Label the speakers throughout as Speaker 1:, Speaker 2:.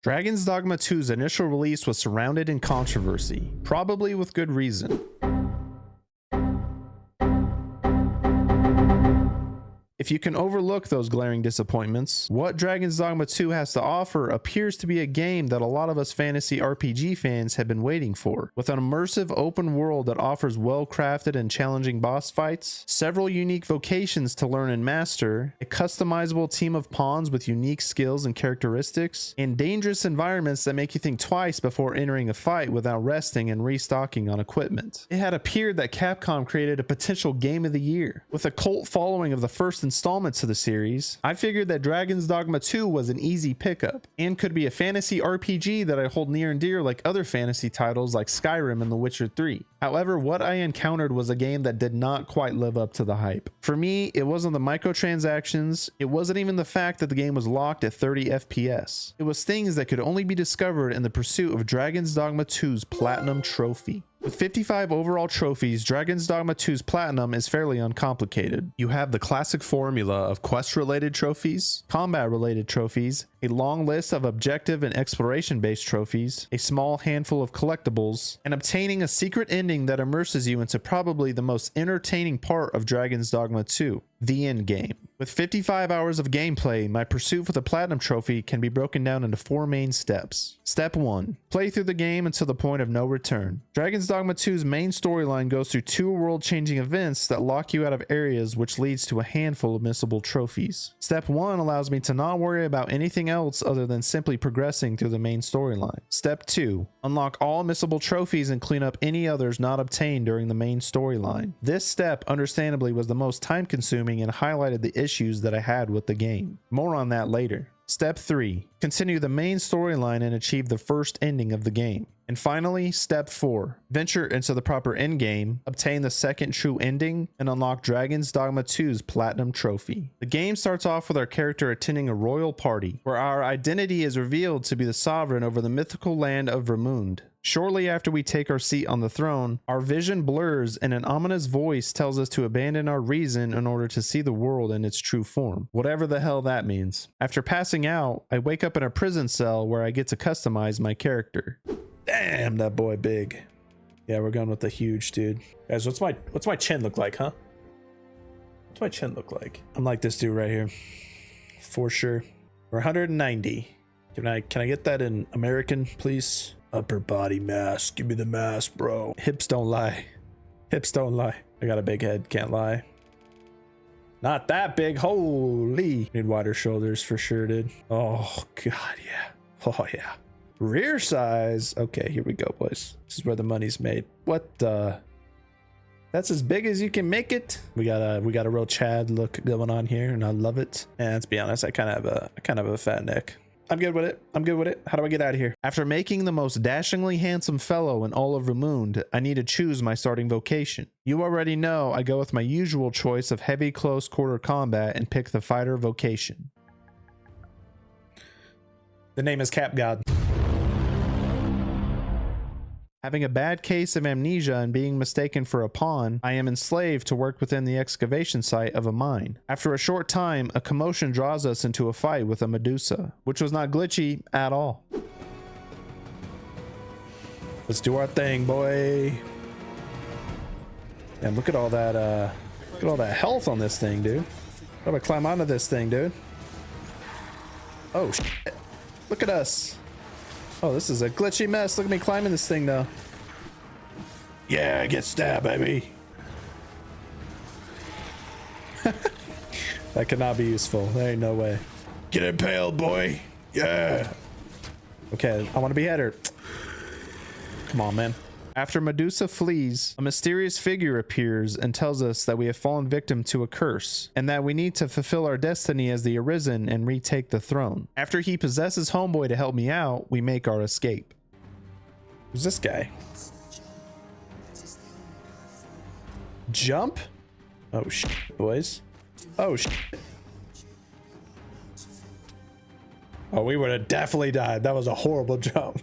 Speaker 1: Dragon's Dogma 2's initial release was surrounded in controversy, probably with good reason. If you can overlook those glaring disappointments, what Dragon's Dogma 2 has to offer appears to be a game that a lot of us fantasy RPG fans have been waiting for. With an immersive open world that offers well-crafted and challenging boss fights, several unique vocations to learn and master, a customizable team of pawns with unique skills and characteristics, and dangerous environments that make you think twice before entering a fight without resting and restocking on equipment. It had appeared that Capcom created a potential game of the year. With a cult following of the first installments to the series, I figured that Dragon's Dogma 2 was an easy pickup and could be a fantasy RPG that I hold near and dear like other fantasy titles like Skyrim and The Witcher 3. However, what I encountered was a game that did not quite live up to the hype. For me, it wasn't the microtransactions, it wasn't even the fact that the game was locked at 30 FPS. It was things that could only be discovered in the pursuit of Dragon's Dogma 2's Platinum Trophy. With 55 overall trophies, Dragon's Dogma 2's Platinum is fairly uncomplicated. You have the classic formula of quest-related trophies, combat-related trophies, a long list of objective and exploration-based trophies, a small handful of collectibles, and obtaining a secret ending that immerses you into probably the most entertaining part of Dragon's Dogma 2, the end game. With 55 hours of gameplay, my pursuit for the Platinum Trophy can be broken down into 4 main steps. Step 1. Play through the game until the point of no return. Dragon's Dogma 2's main storyline goes through 2 world-changing events that lock you out of areas, which leads to a handful of missable trophies. Step 1 allows me to not worry about anything else other than simply progressing through the main storyline. Step 2. Unlock all missable trophies and clean up any others not obtained during the main storyline. This step, understandably, was the most time-consuming and highlighted the issues that I had with the game. More on that later. Step 3. Continue the main storyline and achieve the first ending of the game. And finally, step 4. Venture into the proper endgame, obtain the second true ending, and unlock Dragon's Dogma 2's Platinum Trophy. The game starts off with our character attending a royal party, where our identity is revealed to be the sovereign over the mythical land of Vermund. Shortly after we take our seat on the throne, our vision blurs and an ominous voice tells us to abandon our reason in order to see the world in its true form, whatever the hell that means. After passing out, I wake up in a prison cell where I get to customize my character. Damn, that boy big. Yeah, we're going with the huge dude. Guys, what's my chin look like, huh? What's my chin look like? I'm like this dude right here. For sure. We're 190. Can I get that in American, please? Upper body mass. Give me the mass, bro. Hips don't lie. Hips don't lie. I got a big head, can't lie. Not that big. Holy. Need wider shoulders for sure, dude. Oh, God, yeah. Oh, yeah. Rear size. Okay, here we go, boys. This is where the money's made. What the? That's as big as you can make it. We got a real Chad look going on here, and I love it. And let's be honest, I kind of have a fat neck. I'm good with it. I'm good with it. How do I get out of here? After making the most dashingly handsome fellow in all of Vermund, I need to choose my starting vocation. You already know I go with my usual choice of heavy close quarter combat and pick the fighter vocation. The name is Cap God. Having a bad case of amnesia and being mistaken for a pawn, I am enslaved to work within the excavation site of a mine. After a short time, a commotion draws us into a fight with a Medusa, which was not glitchy at all. Let's do our thing, boy. And look at all that health on this thing, dude. How do I climb onto this thing, dude? Oh, shit. Look at us. Oh, this is a glitchy mess. Look at me climbing this thing now. Yeah, get stabbed, baby. That cannot be useful. There ain't no way. Get impaled, boy. Yeah. Okay, I want to behead her. Come on, man. After Medusa flees, a mysterious figure appears and tells us that we have fallen victim to a curse and that we need to fulfill our destiny as the Arisen and retake the throne. After he possesses Homeboy to help me out, we make our escape. Who's this guy? Jump? Oh shit, boys. Oh shit. Oh, we would have definitely died. That was a horrible jump.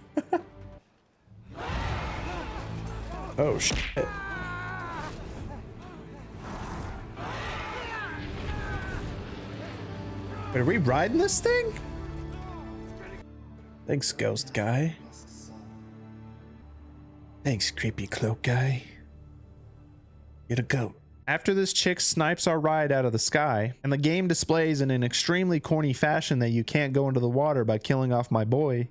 Speaker 1: Oh shit. Wait, are we riding this thing? Thanks, ghost guy. Thanks, creepy cloak guy. Get a goat. After this chick snipes our ride out of the sky, and the game displays in an extremely corny fashion that you can't go into the water by killing off my boy.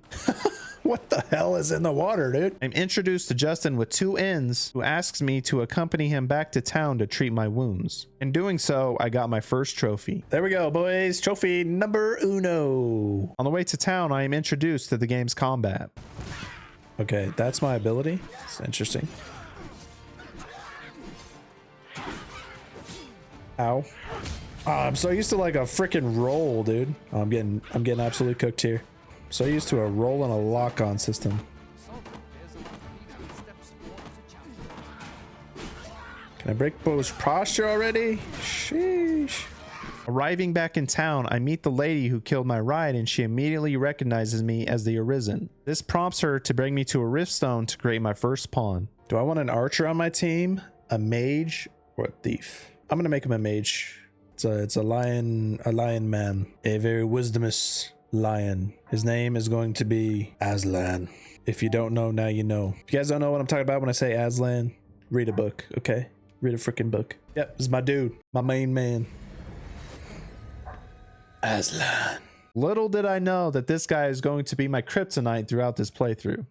Speaker 1: What the hell is in the water, dude? I'm introduced to Justin with two ends, who asks me to accompany him back to town to treat my wounds. In doing so, I got my first trophy. There we go, boys. Trophy number uno. On the way to town, I am introduced to the game's combat. Okay, that's my ability. It's interesting. Ow. Oh, I'm so used to like a freaking roll, dude. Oh, I'm getting absolutely cooked here. So used to a roll and a lock-on system. Can I break Bo's posture already? Sheesh. Arriving back in town, I meet the lady who killed my ride, and she immediately recognizes me as the Arisen. This prompts her to bring me to a riftstone to create my first pawn. Do I want an archer on my team, a mage, or a thief? I'm gonna make him a mage. It's a lion man, a very wisdomous lion. His name is going to be Aslan. If you don't know, now you know. If you guys don't know what I'm talking about when I say Aslan, read a book, okay? Read a freaking book. Yep, this is my dude, my main man. Aslan. Little did I know that this guy is going to be my kryptonite throughout this playthrough.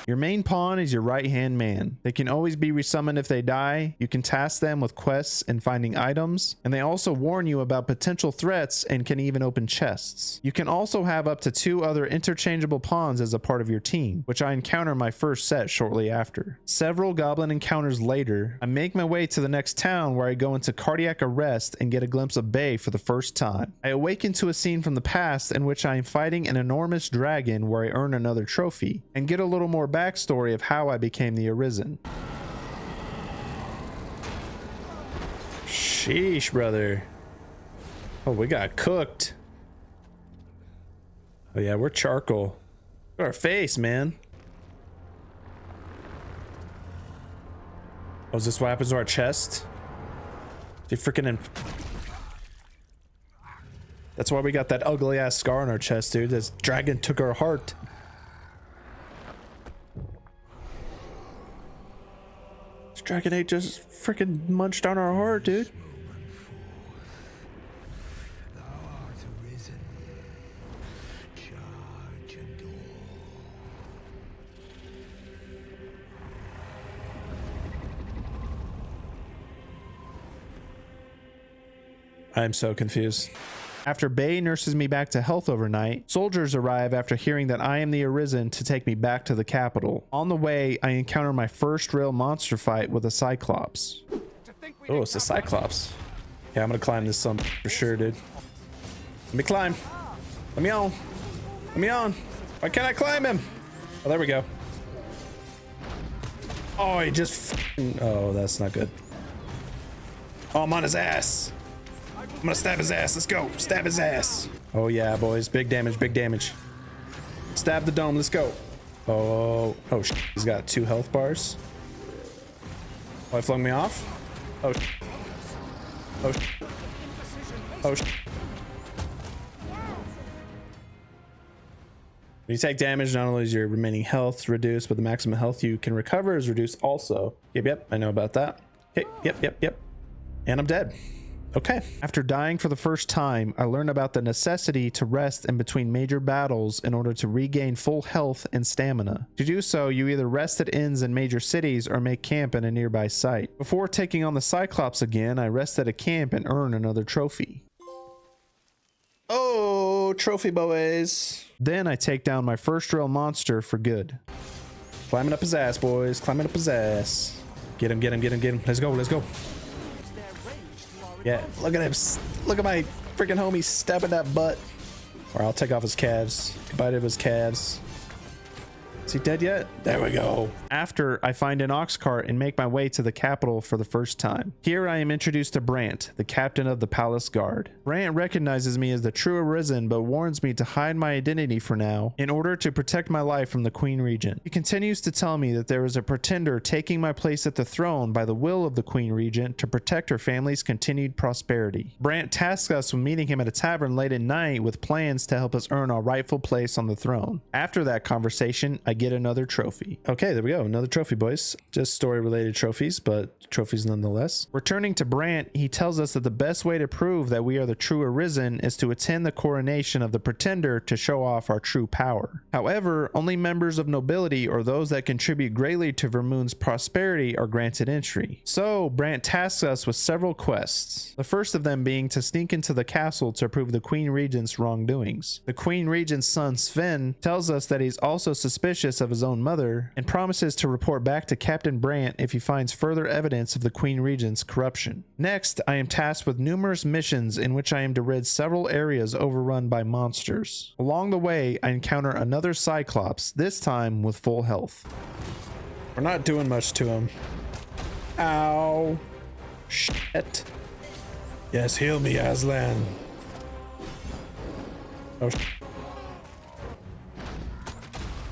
Speaker 1: Your main pawn is your right-hand man. They can always be resummoned if they die. You can task them with quests and finding items, and they also warn you about potential threats and can even open chests. You can also have up to 2 other interchangeable pawns as a part of your team, which I encounter my first set shortly after. Several goblin encounters later, I make my way to the next town where I go into cardiac arrest and get a glimpse of Bay for the first time. I awaken to a scene from the past in which I am fighting an enormous dragon where I earn another trophy, and get a little more backstory of how I became the Arisen. Sheesh, brother. Oh, we got cooked. Oh yeah, we're charcoal. Look at our face, man. Oh, is this what happens to our chest? They freaking That's why we got that ugly ass scar on our chest, dude. This dragon took our heart. Dragon 8 just freaking munched on our heart, dude. I'm so confused. After Bay nurses me back to health overnight, soldiers arrive after hearing that I am the Arisen to take me back to the capital. On the way, I encounter my first real monster fight with a Cyclops. Oh, it's a Cyclops. Yeah, I'm gonna climb this some for sure, dude. Let me climb. Let me on. Let me on. Why can't I climb him? Oh, there we go. Oh, he just oh, that's not good. Oh, I'm on his ass. I'm gonna stab his ass. Let's go. Stab his ass. Oh yeah, boys. Big damage. Big damage. Stab the dome. Let's go. Oh. Oh, he's got 2 health bars. Oh, he flung me off. Oh. Oh. Oh. When you take damage, not only is your remaining health reduced, but the maximum health you can recover is reduced also. Yep. I know about that. Okay. Yep. And I'm dead. Okay. After dying for the first time, I learned about the necessity to rest in between major battles in order to regain full health and stamina. To do so, you either rest at inns in major cities or make camp in a nearby site. Before taking on the Cyclops again, I rest at a camp and earn another trophy. Oh, trophy boys. Then I take down my first real monster for good. Climbing up his ass, boys. Climbing up his ass. Get him. Let's go. Yeah, look at him. Look at my freaking homie stabbing that butt. Or I'll take off his calves. Bite of his calves. Is he dead yet? There we go. After I find an ox cart and make my way to the capital for the first time. Here I am introduced to Brant, the captain of the palace guard. Brant recognizes me as the true Arisen, but warns me to hide my identity for now in order to protect my life from the Queen Regent. He continues to tell me that there is a pretender taking my place at the throne by the will of the Queen Regent to protect her family's continued prosperity. Brant tasks us with meeting him at a tavern late at night with plans to help us earn our rightful place on the throne. After that conversation, I get another trophy. Okay, there we go. Another trophy, boys. Just story related trophies, but trophies nonetheless. Returning to Brant, he tells us that the best way to prove that we are the true Arisen is to attend the coronation of the pretender to show off our true power. However, only members of nobility or those that contribute greatly to Vermoon's prosperity are granted entry. So Brant tasks us with several quests. The first of them being to sneak into the castle to prove the Queen Regent's wrongdoings. The Queen Regent's son Sven tells us that he's also suspicious of his own mother and promises to report back to Captain Brant if he finds further evidence of the Queen Regent's corruption. Next, I am tasked with numerous missions in which I am to rid several areas overrun by monsters. Along the way, I encounter another Cyclops, this time with full health. We're not doing much to him. Ow. Shit. Yes, heal me, Aslan. Oh,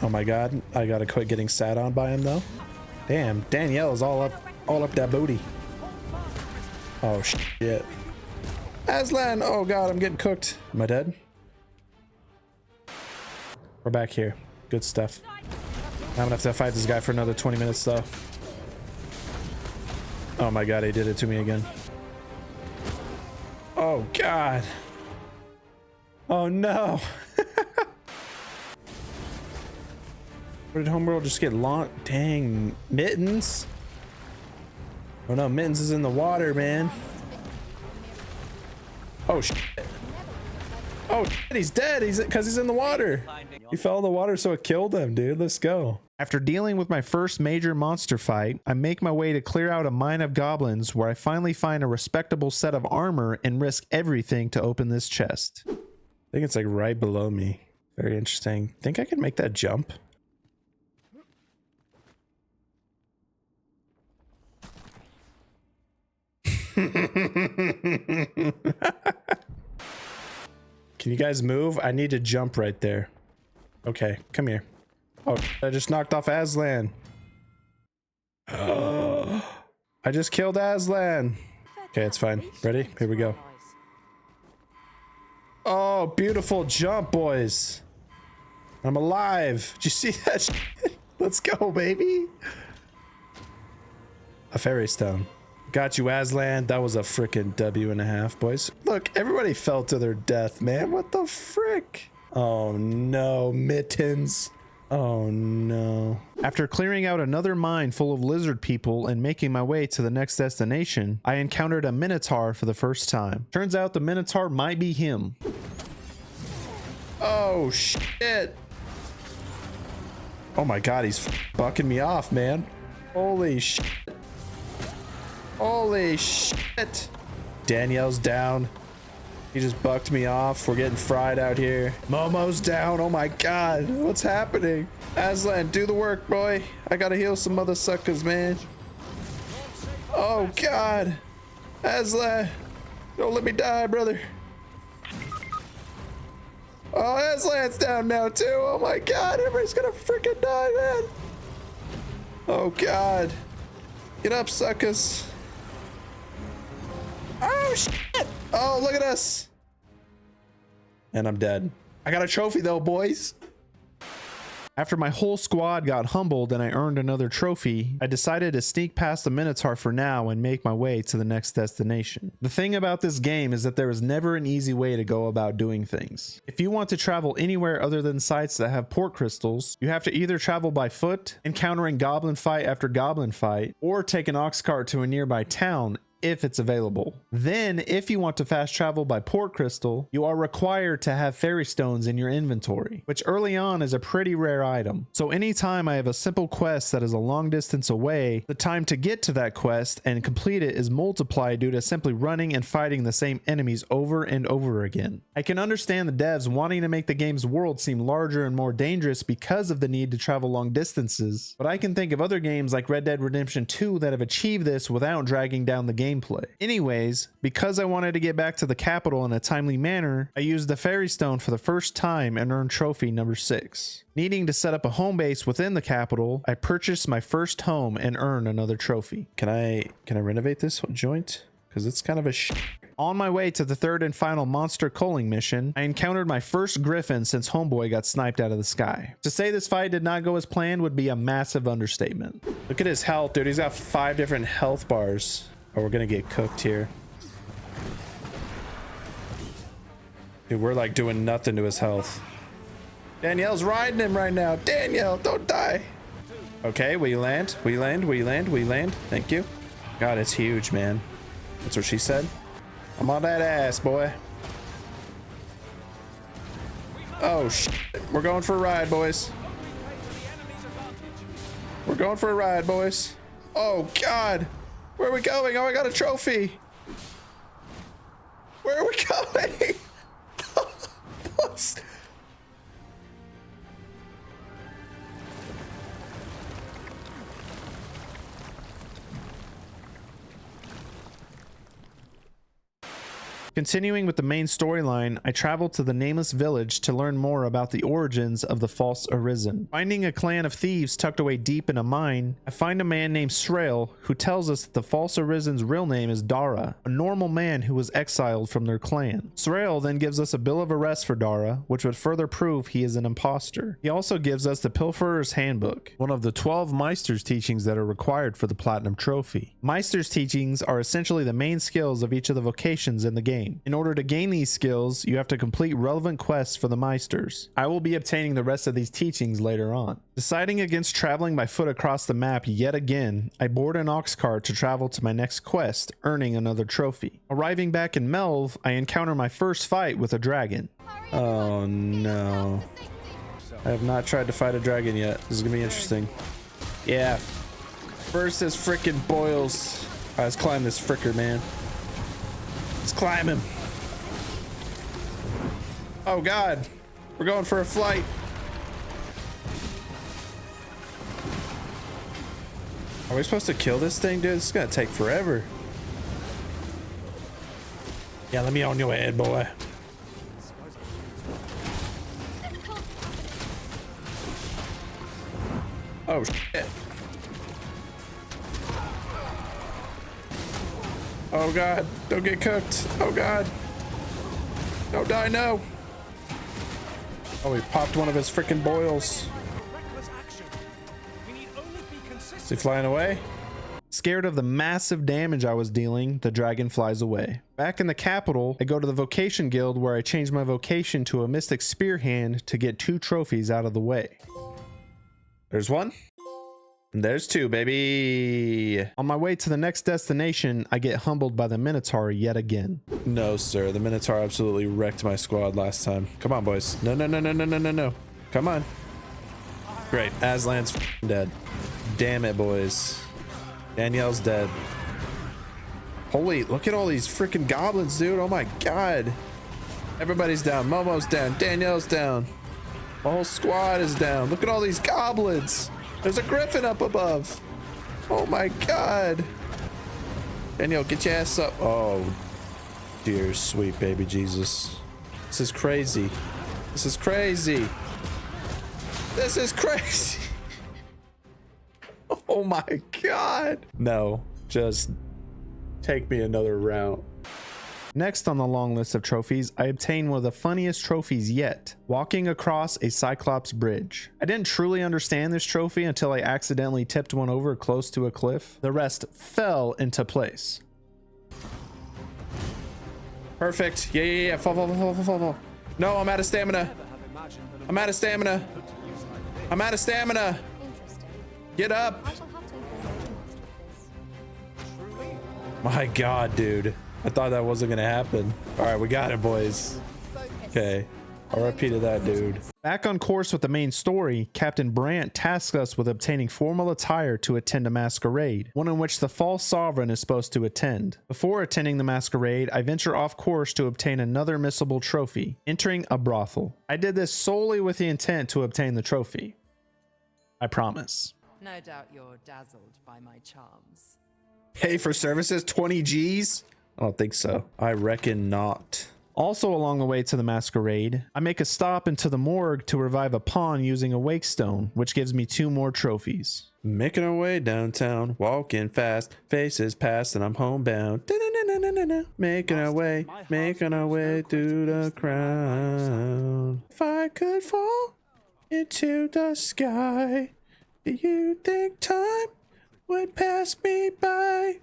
Speaker 1: oh my god, I gotta quit getting sat on by him though. Damn, Danielle is all up that booty. Oh shit. Aslan, oh god, I'm getting cooked. Am I dead? We're back here. Good stuff. I'm gonna have to fight this guy for another 20 minutes though. Oh my god, he did it to me again. Oh god. Oh no. Where did Homeworld just get launched? Dang, Mittens. Oh no, Mittens is in the water, man. Oh shit. Oh shit, he's dead. Because he's in the water. He fell in the water, so it killed him, dude. Let's go. After dealing with my first major monster fight, I make my way to clear out a mine of goblins where I finally find a respectable set of armor and risk everything to open this chest. I think it's like right below me. Very interesting. Think I can make that jump? Can you guys move? I need to jump right there. Okay, come here. Oh, I just knocked off Aslan. I just killed Aslan. Okay, it's fine. Ready? Here we go. Oh, beautiful jump, boys. I'm alive. Did you see that shit? Let's go, baby. A fairy stone. Got you, Aslan. That was a freaking W&a-half, boys. Look, everybody fell to their death, man. What the frick? Oh no, Mittens. Oh no. After clearing out another mine full of lizard people and making my way to the next destination, I encountered a Minotaur for the first time. Turns out the Minotaur might be him. Oh shit. Oh my god, he's bucking me off, man. Holy shit. Holy shit. Danielle's down. He just bucked me off. We're getting fried out here. Momo's down. Oh my god. What's happening? Aslan, do the work, boy. I gotta heal some mother suckers, man. Oh god. Aslan. Don't let me die, brother. Oh, Aslan's down now too. Oh my god. Everybody's gonna freaking die, man. Oh god. Get up, suckers. Oh shit! Oh, look at us! And I'm dead. I got a trophy though, boys. After my whole squad got humbled and I earned another trophy, I decided to sneak past the Minotaur for now and make my way to the next destination. The thing about this game is that there is never an easy way to go about doing things. If you want to travel anywhere other than sites that have port crystals, you have to either travel by foot, encountering goblin fight after goblin fight, or take an ox cart to a nearby town, if it's available. Then, if you want to fast travel by port crystal, you are required to have fairy stones in your inventory, which early on is a pretty rare item. So anytime I have a simple quest that is a long distance away, the time to get to that quest and complete it is multiplied due to simply running and fighting the same enemies over and over again. I can understand the devs wanting to make the game's world seem larger and more dangerous because of the need to travel long distances, but I can think of other games like Red Dead Redemption 2 that have achieved this without dragging down the gameplay. Anyways, because I wanted to get back to the capital in a timely manner, I used the fairy stone for the first time and earned trophy number 6. Needing to set up a home base within the capital, I purchased my first home and earned another trophy. Can I renovate this joint? Because it's kind of a On my way to the third and final monster culling mission, I encountered my first griffin since homeboy got sniped out of the sky. To say this fight did not go as planned would be a massive understatement. Look at his health, dude. He's got 5 different health bars. Oh, we're gonna get cooked here. Dude, we're like doing nothing to his health. Danielle's riding him right now. Danielle, don't die. Okay, we land. Thank you. God, it's huge, man. That's what she said. I'm on that ass, boy. Oh, shit. We're going for a ride, boys. We're going for a ride, boys. Oh, God. Where are we going? Oh, I got a trophy. Where are we going? Boys. Continuing with the main storyline, I traveled to the nameless village to learn more about the origins of the false arisen. Finding a clan of thieves tucked away deep in a mine, I find a man named Srail who tells us that the false arisen's real name is Dara, a normal man who was exiled from their clan. Srail then gives us a bill of arrest for Dara, which would further prove he is an imposter. He also gives us the Pilferer's Handbook, one of the 12 Meister's teachings that are required for the Platinum Trophy. Meister's teachings are essentially the main skills of each of the vocations in the game. In order to gain these skills, you have to complete relevant quests for the Meisters. I will be obtaining the rest of these teachings later on. Deciding against traveling by foot across the map yet again, I board an ox cart to travel to my next quest, earning another trophy. Arriving back in Melv, I encounter my first fight with a dragon. Oh no. I have not tried to fight a dragon yet. This is gonna be interesting. Yeah. First is frickin' boils. Alright, let's climb this fricker, man. Let's climb him. Oh God, we're going for a flight. Are we supposed to kill this thing, dude? This is gonna take forever. Yeah, let me on your head, boy. Oh shit. Oh God, don't get cooked. Oh God. Don't die, no. Oh, he popped one of his freaking boils. Is he flying away? Scared of the massive damage I was dealing, the dragon flies away. Back in the capital, I go to the vocation guild where I change my vocation to a mystic spear hand to get 2 trophies out of the way. There's one. There's 2, baby. On my way to the next destination, I get humbled by the Minotaur yet again. No, sir. The Minotaur absolutely wrecked my squad last time. Come on, boys. No. Come on. Great. Aslan's dead. Damn it, boys. Danielle's dead. Holy, look at all these freaking goblins, dude. Oh my God. Everybody's down. Momo's down. Danielle's down. My whole squad is down. Look at all these goblins. There's a griffin up above. Oh my God. Danielle, get your ass up. Oh, dear sweet baby Jesus. This is crazy. This is crazy. This is crazy. Oh my God. No, just take me another route. Next on the long list of trophies, I obtained one of the funniest trophies yet, walking across a Cyclops bridge. I didn't truly understand this trophy until I accidentally tipped one over close to a cliff. The rest fell into place. Perfect. Yeah. Fall. No, I'm out of stamina. I'm out of stamina. I'm out of stamina. Get up. My God, dude. I thought that wasn't gonna happen. All right, we got it, boys. Okay. RIP to that dude. Back on course with the main story, Captain Brant tasks us with obtaining formal attire to attend a masquerade, one in which the false sovereign is supposed to attend. Before attending the masquerade, I venture off course to obtain another missable trophy, entering a brothel. I did this solely with the intent to obtain the trophy. I promise.
Speaker 2: No doubt you're dazzled by my charms.
Speaker 1: Pay for services 20 G's? I don't think so. I reckon not. Also along the way to the masquerade, I make a stop into the morgue to revive a pawn using a wake stone, which gives me 2 more trophies. Making our way downtown, walking fast, faces past and I'm homebound. Making our way through the crowd. If I could fall into the sky, do you think time would pass me by?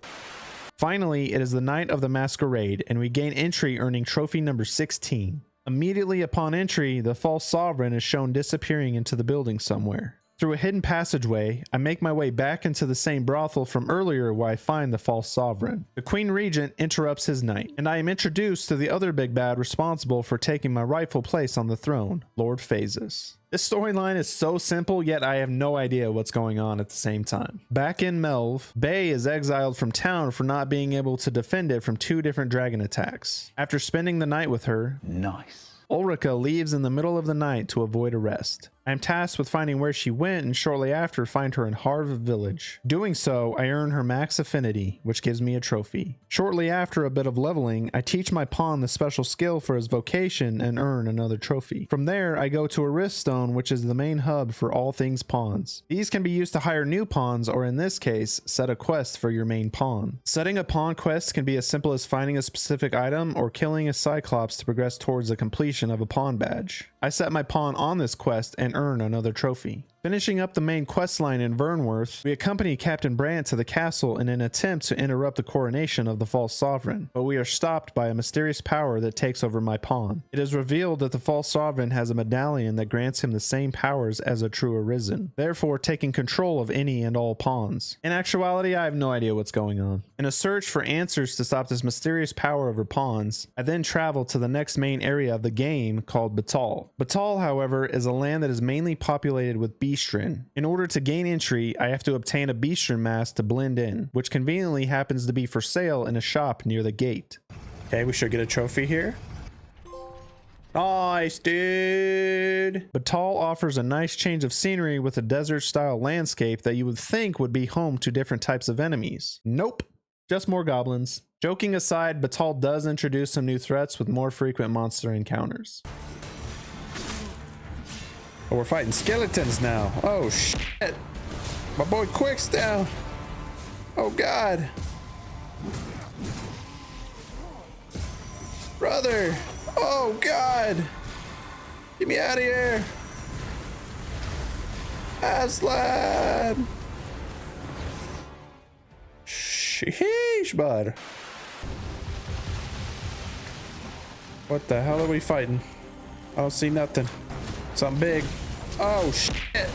Speaker 1: Finally, it is the night of the masquerade, and we gain entry earning trophy number 16. Immediately upon entry, the false sovereign is shown disappearing into the building somewhere. Through a hidden passageway, I make my way back into the same brothel from earlier where I find the false sovereign. The Queen Regent interrupts his night, and I am introduced to the other big bad responsible for taking my rightful place on the throne, Lord Phases. This storyline is so simple, yet I have no idea what's going on at the same time. Back in Melv, Bay is exiled from town for not being able to defend it from 2 different dragon attacks. After spending the night with her, Ulrika leaves in the middle of the night to avoid arrest. I am tasked with finding where she went and shortly after find her in Harv Village. Doing so, I earn her max affinity, which gives me a trophy. Shortly after a bit of leveling, I teach my pawn the special skill for his vocation and earn another trophy. From there, I go to a rift stone, which is the main hub for all things pawns. These can be used to hire new pawns, or in this case, set a quest for your main pawn. Setting a pawn quest can be as simple as finding a specific item or killing a cyclops to progress towards the completion of a pawn badge. I set my pawn on this quest and earn another trophy. Finishing up the main quest line in Vernworth, we accompany Captain Brant to the castle in an attempt to interrupt the coronation of the false sovereign, but we are stopped by a mysterious power that takes over my pawn. It is revealed that the false sovereign has a medallion that grants him the same powers as a true arisen, therefore taking control of any and all pawns. In actuality, I have no idea what's going on. In a search for answers to stop this mysterious power over pawns, I then travel to the next main area of the game called Batal. Batal, however, is a land that is mainly populated with Beastren. In order to gain entry, I have to obtain a Beastren mask to blend in, which conveniently happens to be for sale in a shop near the gate. Okay, we should get a trophy here. Nice, dude. Batal offers a nice change of scenery with a desert-style landscape that you would think would be home to different types of enemies. Nope, just more goblins. Joking aside, Batal does introduce some new threats with more frequent monster encounters. Oh, we're fighting skeletons now. Oh, shit. My boy Quick's down. Oh, God. Brother. Oh, God. Get me out of here. Aslan. Sheesh, bud. What the hell are we fighting? I don't see nothing. Something big. Oh, shit.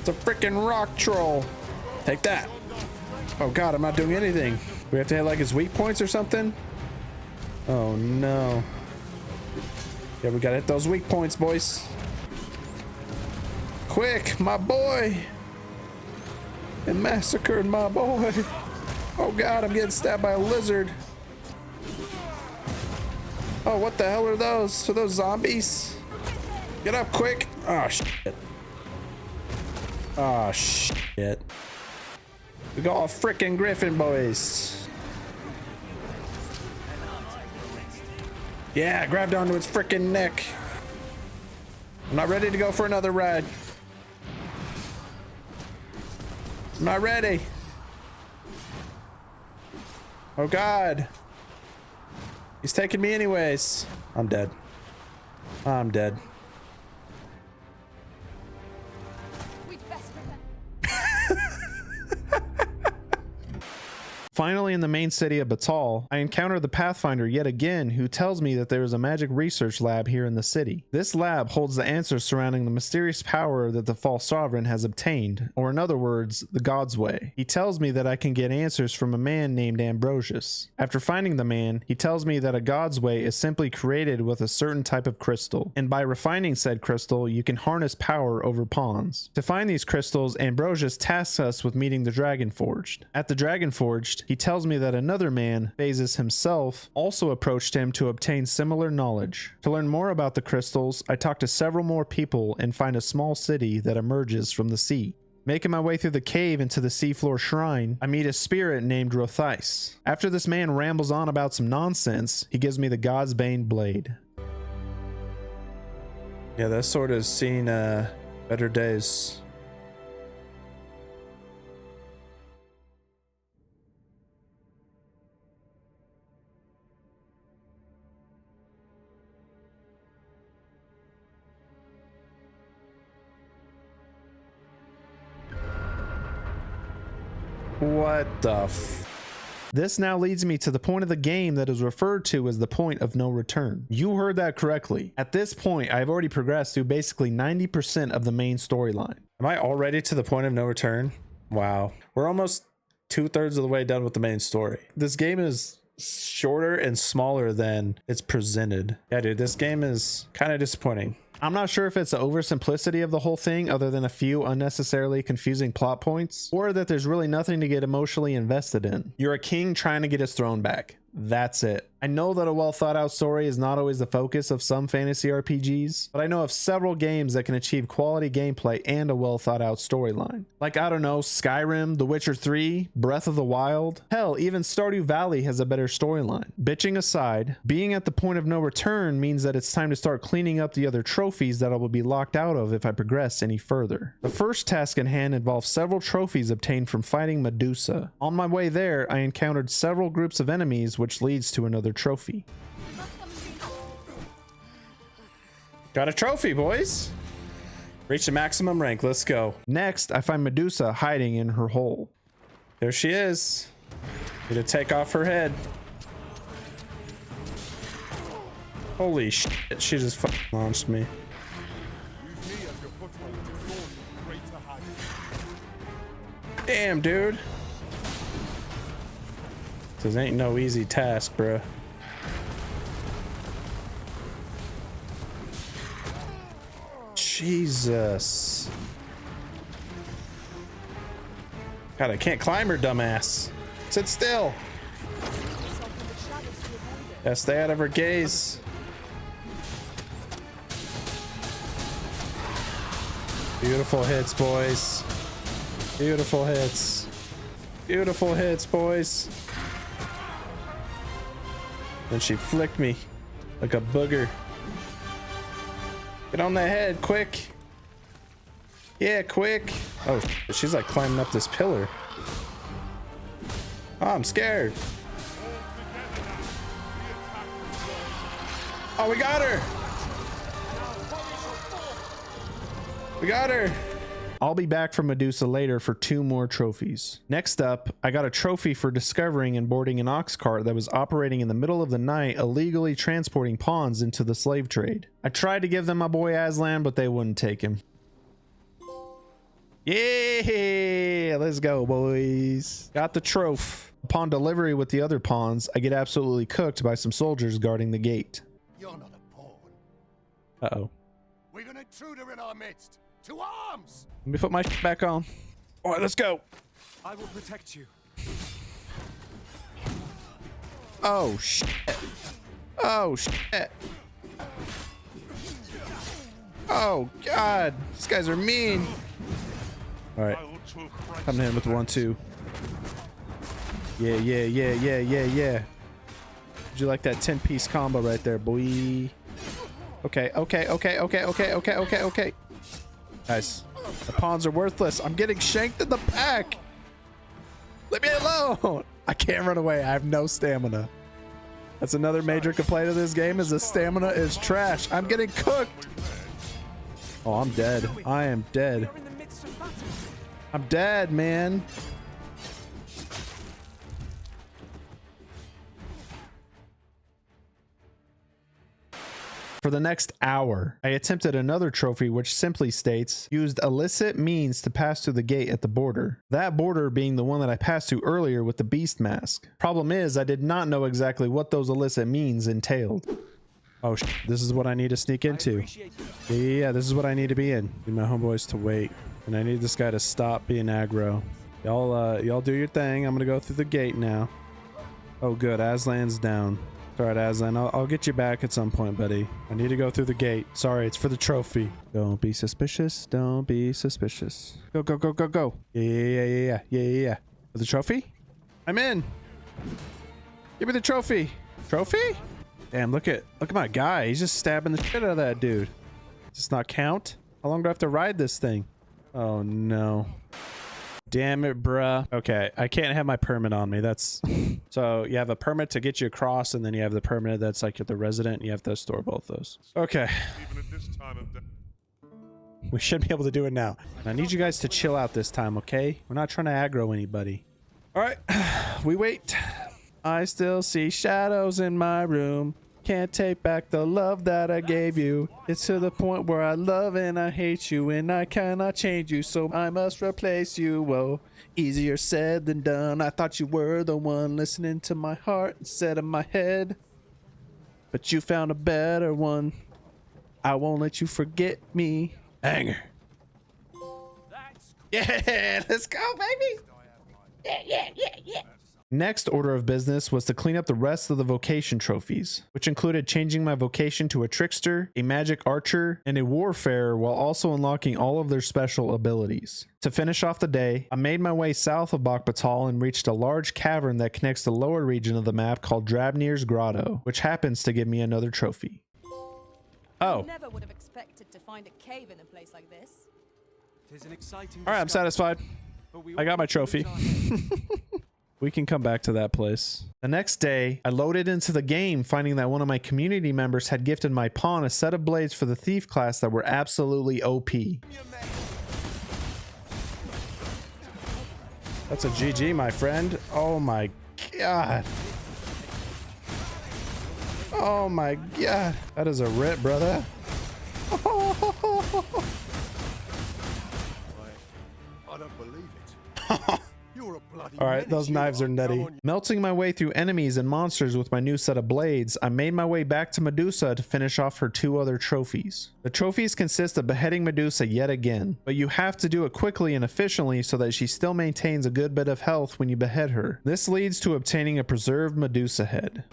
Speaker 1: It's a freaking rock troll. Take that. Oh, God, I'm not doing anything. We have to hit like his weak points or something? Oh, no. Yeah, we gotta hit those weak points, boys. Quick, my boy. It massacred my boy. Oh, God, I'm getting stabbed by a lizard. Oh, what the hell are those? Are those zombies? Get up quick. Oh, shit. Oh, shit. We got a freaking griffin, boys. Yeah, grabbed onto its freaking neck. I'm not ready to go for another ride. I'm not ready. Oh, God. He's taking me anyways. I'm dead. I'm dead. Finally, in the main city of Batal, I encounter the Pathfinder yet again, who tells me that there is a magic research lab here in the city. This lab holds the answers surrounding the mysterious power that the false sovereign has obtained, or in other words, the God's Way. He tells me that I can get answers from a man named Ambrosius. After finding the man, he tells me that a God's Way is simply created with a certain type of crystal, and by refining said crystal, you can harness power over pawns. To find these crystals, Ambrosius tasks us with meeting the Dragon Forged. At the Dragon Forged, he tells me that another man, Phases himself, also approached him to obtain similar knowledge. To learn more about the crystals, I talk to several more people and find a small city that emerges from the sea. Making my way through the cave into the seafloor shrine, I meet a spirit named Rothice. After this man rambles on about some nonsense, he gives me the God's Bane blade. Yeah, that sword has seen better days. What the This now leads me to the point of the game that is referred to as the point of no return. You heard that correctly. At this point, I've already progressed through basically 90% of the main storyline. Am I already to the point of no return? Wow. We're almost 2/3 of the way done with the main story. This game is shorter and smaller than it's presented. Yeah, dude, this game is kind of disappointing. I'm not sure if it's the oversimplicity of the whole thing other than a few unnecessarily confusing plot points, or that there's really nothing to get emotionally invested in. You're a king trying to get his throne back. That's it. I know that a well thought out story is not always the focus of some fantasy RPGs, but I know of several games that can achieve quality gameplay and a well thought out storyline. Like, I don't know, Skyrim, The Witcher 3, Breath of the Wild. Hell, even Stardew Valley has a better storyline. Bitching aside, being at the point of no return means that it's time to start cleaning up the other trophies that I will be locked out of if I progress any further. The first task in hand involves several trophies obtained from fighting Medusa. On my way there, I encountered several groups of enemies, which leads to another trophy. Got a trophy, boys. Reach the maximum rank. Let's go. Next, I find Medusa hiding in her hole. There she is. Need to take off her head. Holy shit, she just launched me. Damn, dude. This ain't no easy task, bruh. Jesus. God, I can't climb her, dumbass. Sit still. Yeah, stay out of her gaze. Beautiful hits, boys. Beautiful hits. Beautiful hits, boys. Then she flicked me like a booger. Get on that head, quick. Yeah, quick. Oh, she's like climbing up this pillar. Oh, I'm scared. Oh, we got her. We got her. I'll be back from Medusa later for 2 more trophies. Next up, I got a trophy for discovering and boarding an ox cart that was operating in the middle of the night, illegally transporting pawns into the slave trade. I tried to give them my boy Aslan, but they wouldn't take him. Yeah, let's go, boys. Got the trophy. Upon delivery with the other pawns, I get absolutely cooked by some soldiers guarding the gate.
Speaker 3: You're not a pawn.
Speaker 1: Uh-oh.
Speaker 3: We've an intruder in our midst. To arms!
Speaker 1: Let me put my back on. All right, let's go.
Speaker 3: I will protect you.
Speaker 1: Oh, shit. Oh, shit. Oh, God. These guys are mean. All right. Coming in with 1-2. Yeah, yeah, yeah, yeah, yeah, yeah. Would you like that 10-piece combo right there, boy? Okay, okay, okay, okay, okay, okay, okay, okay. Guys, the pawns are worthless. I'm getting shanked in the back. Leave me alone. I can't run away. I have no stamina. That's another major complaint of this game, is the stamina is trash. I'm getting cooked. Oh, I'm dead. I am dead. I'm dead, man. For the next hour, I attempted another trophy which simply states, used illicit means to pass through the gate at the border. That border being the one that I passed through earlier with the beast mask. Problem is, I did not know exactly what those illicit means entailed. Oh, this is what I need to sneak into. Yeah, this is what I need to be in. Need my homeboys to wait. And I need this guy to stop being aggro. Y'all do your thing. I'm gonna go through the gate now. Oh, good. Aslan's down. All right, Aslan, I'll get you back at some point, buddy. I need to go through the gate. Sorry, it's for the trophy. Don't be suspicious. Don't be suspicious. Go, go, go, go, go. Yeah. For the trophy? I'm in. Give me the trophy. Trophy? Damn, look at my guy. He's just stabbing the shit out of that dude. Does this not count? How long do I have to ride this thing? Oh, no. Damn it, bruh. Okay, I can't have my permit on me. That's so you have a permit to get you across, and then you have the permit that's like you're the resident, and you have to store both those. Okay.
Speaker 4: Even at this time of day.
Speaker 1: We should be able to do it now. I need you guys to chill out this time, okay? We're not trying to aggro anybody. All right, we wait. I still see shadows in my room. Can't take back the love that I gave you. It's to the point where I love and I hate you, and I cannot change you, so I must replace you. Whoa, easier said than done. I thought you were the one listening to my heart instead of my head, but you found a better one. I won't let you forget me. Banger. Yeah, let's go, baby. Yeah. Next order of business was to clean up the rest of the vocation trophies, which included changing my vocation to a trickster, a magic archer, and a warfarer, while also unlocking all of their special abilities. To finish off the day, I made my way south of Bokbatal and reached a large cavern that connects the lower region of the map called Drabnir's Grotto, which happens to give me another trophy. Oh.
Speaker 5: I never would have expected to find a cave in a place like this.
Speaker 1: All right, I'm satisfied. I got my trophy. We can come back to that place. The next day, I loaded into the game, finding that one of my community members had gifted my pawn a set of blades for the thief class that were absolutely OP. That's a GG, my friend. Oh my god. Oh my god. That is a rip, brother.
Speaker 3: I don't believe it. You're a bloody
Speaker 1: All right,
Speaker 3: menace,
Speaker 1: those
Speaker 3: you
Speaker 1: knives are nutty.
Speaker 3: Go on.
Speaker 1: Melting my way through enemies and monsters with my new set of blades, I made my way back to Medusa to finish off her 2 other trophies. The trophies consist of beheading Medusa yet again, but you have to do it quickly and efficiently so that she still maintains a good bit of health when you behead her. This leads to obtaining a preserved Medusa head.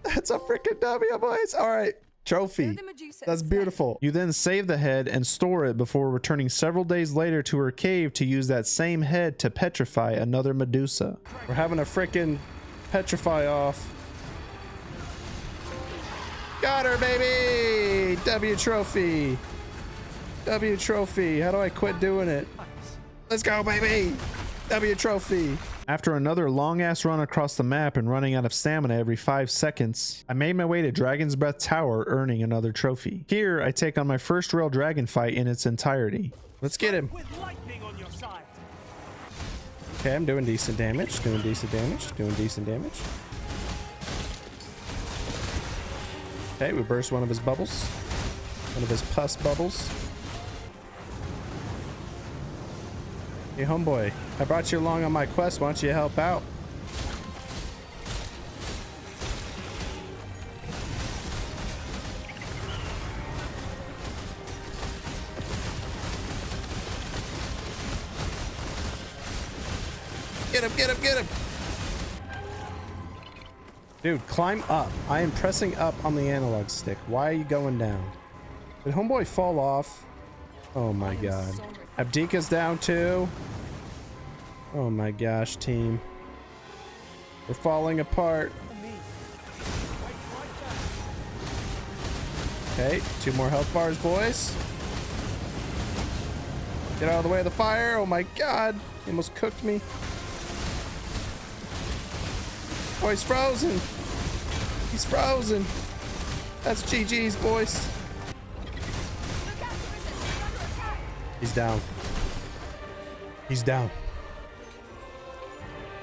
Speaker 1: That's a freaking W, boys. All right. Trophy. That's beautiful. You then save the head and store it before returning several days later to her cave to use that same head to petrify another Medusa. We're having a freaking petrify off. Got her, baby! W trophy. W trophy. How do I quit doing it? Let's go, baby! W trophy. After another long ass run across the map and running out of stamina every 5 seconds, I made my way to Dragon's Breath Tower, earning another trophy. Here, I take on my first real dragon fight in its entirety. Let's get him. Okay, I'm doing decent damage, doing decent damage. Okay, we burst one of his bubbles. One of his pus bubbles. Hey, homeboy, I brought you along on my quest. Why don't you help out? Get him! Dude, climb up. I am pressing up on the analog stick. Why are you going down? Did homeboy fall off? Oh my god. Abdika's down too. Oh my gosh, team. We're falling apart. Okay, 2 more health bars, boys. Get out of the way of the fire. Oh my god. He almost cooked me. Oh, he's frozen. He's frozen. That's GG's, boys. He's down. He's down.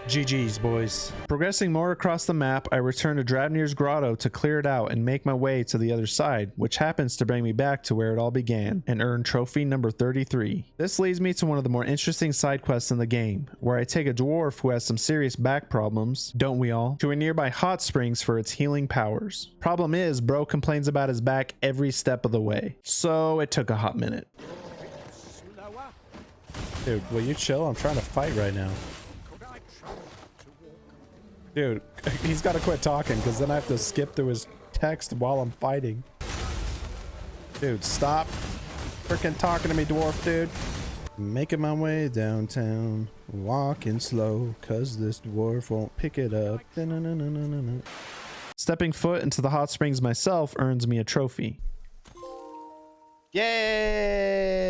Speaker 1: GG's, boys. Progressing more across the map, I return to Dravnir's grotto to clear it out and make my way to the other side, which happens to bring me back to where it all began and earn trophy number 33. This leads me to one of the more interesting side quests in the game, where I take a dwarf who has some serious back problems, don't we all, to a nearby hot springs for its healing powers. Problem is, bro complains about his back every step of the way, so it took a hot minute. Dude, will you chill? I'm trying to fight right now. Dude, he's got to quit talking because then I have to skip through his text while I'm fighting. Dude, stop freaking talking to me, dwarf dude. Making my way downtown, walking slow because this dwarf won't pick it up. Stepping foot into the hot springs myself earns me a trophy. Yeah!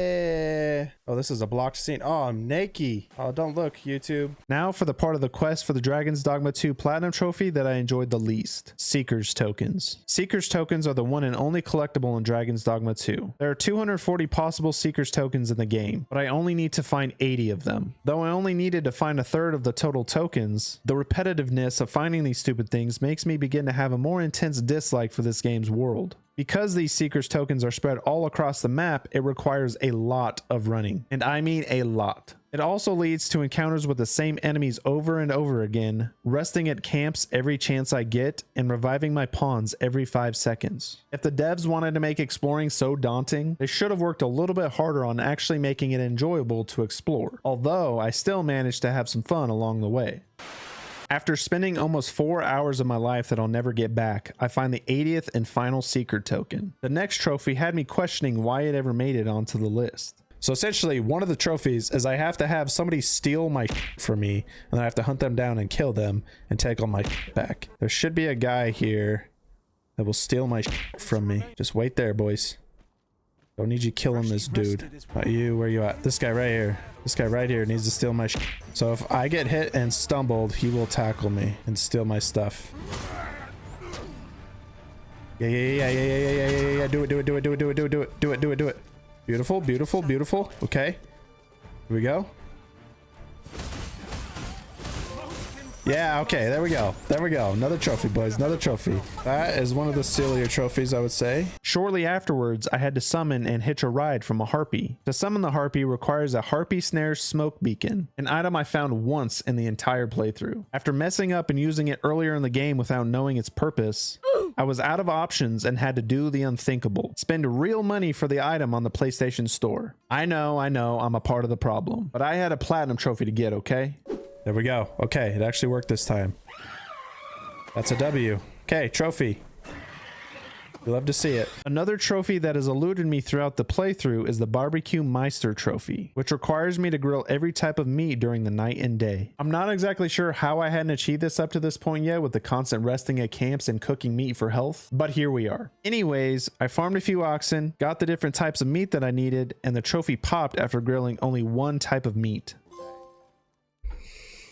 Speaker 1: Oh, this is a blocked scene. Oh, I'm naked. Oh, don't look, YouTube. Now for the part of the quest for the Dragon's Dogma 2 Platinum Trophy that I enjoyed the least. Seeker's Tokens. Seeker's Tokens are the one and only collectible in Dragon's Dogma 2. There are 240 possible Seeker's Tokens in the game, but I only need to find 80 of them. Though I only needed to find a third of the total tokens, the repetitiveness of finding these stupid things makes me begin to have a more intense dislike for this game's world. Because these Seeker's Tokens are spread all across the map, it requires a lot of running. And I mean a lot. It also leads to encounters with the same enemies over and over again, resting at camps every chance I get, and reviving my pawns every 5 seconds. If the devs wanted to make exploring so daunting, they should have worked a little bit harder on actually making it enjoyable to explore. Although, I still managed to have some fun along the way. After spending almost 4 hours of my life that I'll never get back, I find the 80th and final Seeker token. The next trophy had me questioning why it ever made it onto the list. So essentially, one of the trophies is I have to have somebody steal my from me, and then I have to hunt them down and kill them and take all my back. There should be a guy here that will steal my from me. Just wait there, boys. Don't need you killing this dude. Not you, where you at? This guy right here. This guy right here needs to steal my shit. So if I get hit and stumbled, he will tackle me and steal my stuff. Yeah. Do it. Beautiful. Okay. Here we go. Yeah, okay, there we go. Another trophy, boys, another trophy. That is one of the sillier trophies, I would say. Shortly afterwards, I had to summon and hitch a ride from a Harpy. To summon the Harpy requires a Harpy Snare Smoke Beacon, an item I found once in the entire playthrough. After messing up and using it earlier in the game without knowing its purpose, I was out of options and had to do the unthinkable. Spend real money for the item on the PlayStation Store. I know, I'm a part of the problem, but I had a platinum trophy to get, okay? There we go. Okay, it actually worked this time. That's a W. Okay, trophy. We love to see it. Another trophy that has eluded me throughout the playthrough is the BBQ Meister trophy, which requires me to grill every type of meat during the night and day. I'm not exactly sure how I hadn't achieved this up to this point yet with the constant resting at camps and cooking meat for health, but here we are. Anyways, I farmed a few oxen, got the different types of meat that I needed, and the trophy popped after grilling only one type of meat.